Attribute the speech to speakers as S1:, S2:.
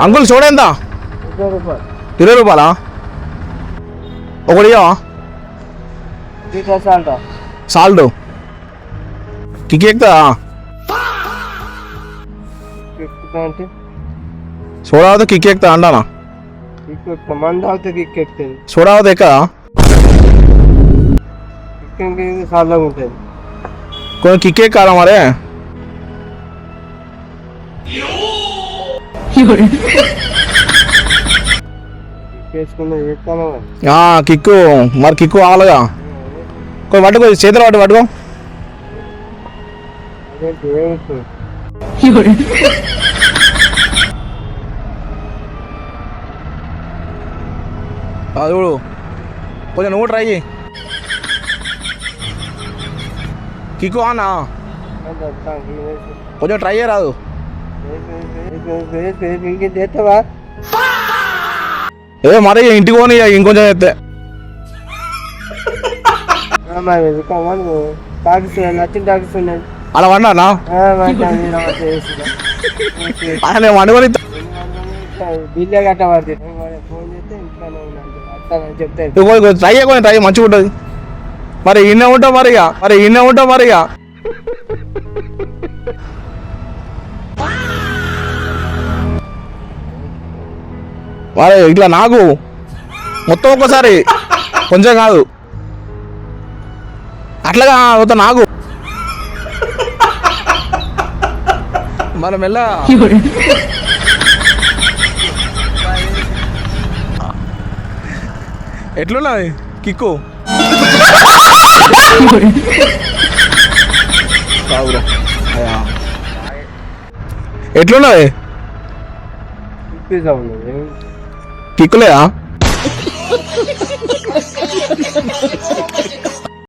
S1: Uncle soda ఎంత? 20 రూపాయలా? ఒకటి salt kick ఎక్కుతుందా? Soda అవుతా కిక్ ఎక్కుతా అంటానా? సోడా అవుతా ఎక్కదా? కొంచెం కిక్ ఎక్కాలా మరే? కిక్కు మరి కిక్కు కావాలిగా. కొంచెం పట్టుకో, చేతులు పట్టుకో. చూడు కొంచెం నువ్వు ట్రై చేయి. కిక్కు అన్నా కొంచెం ట్రై చేయరాదు? ఏ మరి ఇంటికి పోనీ ఇంకొంచెం చేస్తే అలా వండానా? నేను వండుకొని ట్రై చేయకొని ట్రై మంచిగా ఉంటుంది. మరి ఇన్నే ఉంటావు మరిగా మరి ఇట్లా నాకు మొత్తం ఒక్కసారి కొంచెం కాదు అట్లాగా మొత్తం నాకు మనం ఎలా ఎట్లున్నది కిక్కు? ఎట్లున్నది కిక్కులేదా?